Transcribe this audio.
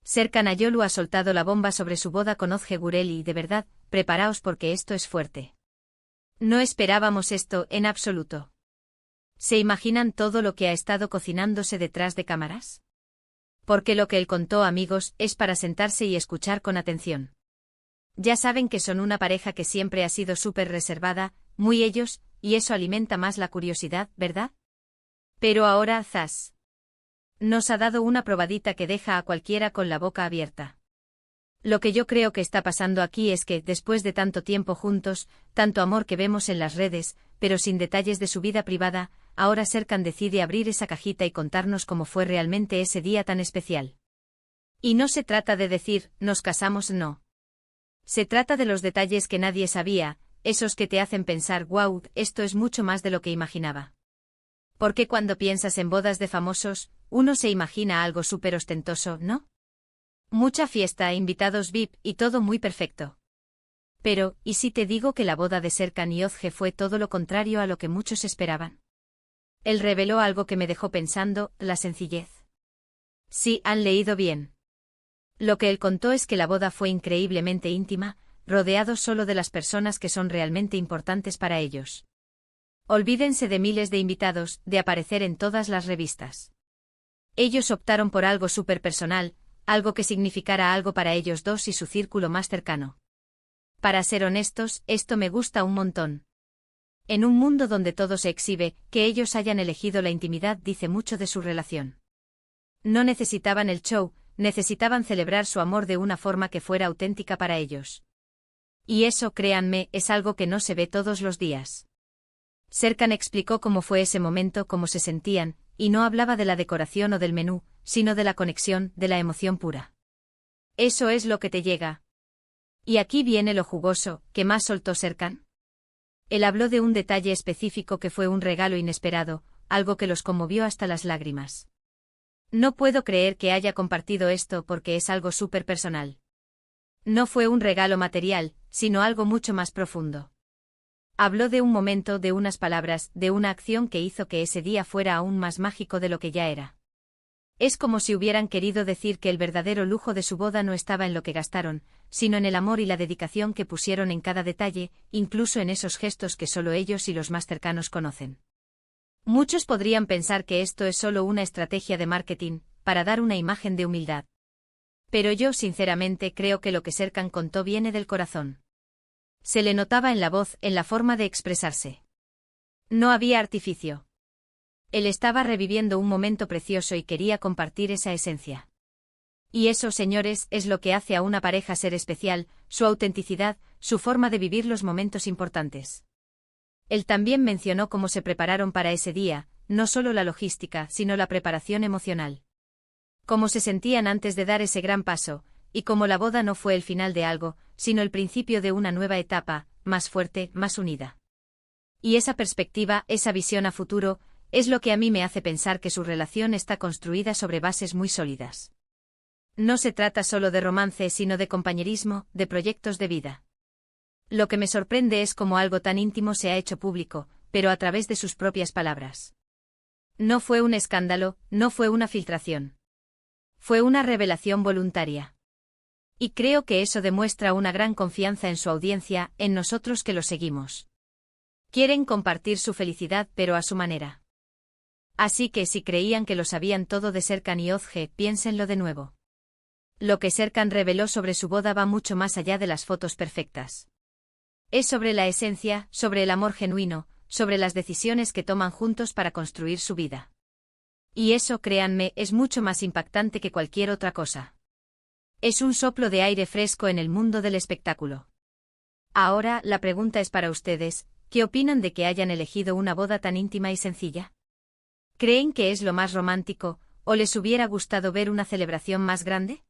Serkan Ayolu ha soltado la bomba sobre su boda con Ozge Gurel y, de verdad, preparaos porque esto es fuerte. No esperábamos esto en absoluto. ¿Se imaginan todo lo que ha estado cocinándose detrás de cámaras? Porque lo que él contó, amigos, es para sentarse y escuchar con atención. Ya saben que son una pareja que siempre ha sido súper reservada, muy ellos, y eso alimenta más la curiosidad, ¿verdad? Pero ahora, zas. Nos ha dado una probadita que deja a cualquiera con la boca abierta. Lo que yo creo que está pasando aquí es que, después de tanto tiempo juntos, tanto amor que vemos en las redes, pero sin detalles de su vida privada, ahora Serkan decide abrir esa cajita y contarnos cómo fue realmente ese día tan especial. Y no se trata de decir, nos casamos, no. Se trata de los detalles que nadie sabía, esos que te hacen pensar, wow, esto es mucho más de lo que imaginaba. Porque cuando piensas en bodas de famosos, uno se imagina algo súper ostentoso, ¿no? Mucha fiesta, invitados VIP y todo muy perfecto. Pero, ¿y si te digo que la boda de Serkan y Ozge fue todo lo contrario a lo que muchos esperaban? Él reveló algo que me dejó pensando, la sencillez. Sí, han leído bien. Lo que él contó es que la boda fue increíblemente íntima, rodeado solo de las personas que son realmente importantes para ellos. Olvídense de miles de invitados, de aparecer en todas las revistas. Ellos optaron por algo súper personal, algo que significara algo para ellos dos y su círculo más cercano. Para ser honestos, esto me gusta un montón. En un mundo donde todo se exhibe, que ellos hayan elegido la intimidad dice mucho de su relación. No necesitaban el show, necesitaban celebrar su amor de una forma que fuera auténtica para ellos. Y eso, créanme, es algo que no se ve todos los días. Serkan explicó cómo fue ese momento, cómo se sentían, y no hablaba de la decoración o del menú, sino de la conexión, de la emoción pura. Eso es lo que te llega. Y aquí viene lo jugoso, ¿qué más soltó Serkan? Él habló de un detalle específico que fue un regalo inesperado, algo que los conmovió hasta las lágrimas. No puedo creer que haya compartido esto porque es algo súper personal. No fue un regalo material, sino algo mucho más profundo. Habló de un momento, de unas palabras, de una acción que hizo que ese día fuera aún más mágico de lo que ya era. Es como si hubieran querido decir que el verdadero lujo de su boda no estaba en lo que gastaron, sino en el amor y la dedicación que pusieron en cada detalle, incluso en esos gestos que solo ellos y los más cercanos conocen. Muchos podrían pensar que esto es solo una estrategia de marketing, para dar una imagen de humildad. Pero yo sinceramente creo que lo que Serkan contó viene del corazón. Se le notaba en la voz, en la forma de expresarse. No había artificio. Él estaba reviviendo un momento precioso y quería compartir esa esencia. Y eso, señores, es lo que hace a una pareja ser especial, su autenticidad, su forma de vivir los momentos importantes. Él también mencionó cómo se prepararon para ese día, no solo la logística, sino la preparación emocional. Cómo se sentían antes de dar ese gran paso, y cómo la boda no fue el final de algo, sino el principio de una nueva etapa, más fuerte, más unida. Y esa perspectiva, esa visión a futuro, es lo que a mí me hace pensar que su relación está construida sobre bases muy sólidas. No se trata solo de romance, sino de compañerismo, de proyectos de vida. Lo que me sorprende es cómo algo tan íntimo se ha hecho público, pero a través de sus propias palabras. No fue un escándalo, no fue una filtración. Fue una revelación voluntaria. Y creo que eso demuestra una gran confianza en su audiencia, en nosotros que lo seguimos. Quieren compartir su felicidad pero a su manera. Así que si creían que lo sabían todo de Serkan y Ozge, piénsenlo de nuevo. Lo que Serkan reveló sobre su boda va mucho más allá de las fotos perfectas. Es sobre la esencia, sobre el amor genuino, sobre las decisiones que toman juntos para construir su vida. Y eso, créanme, es mucho más impactante que cualquier otra cosa. Es un soplo de aire fresco en el mundo del espectáculo. Ahora, la pregunta es para ustedes, ¿qué opinan de que hayan elegido una boda tan íntima y sencilla? ¿Creen que es lo más romántico, o les hubiera gustado ver una celebración más grande?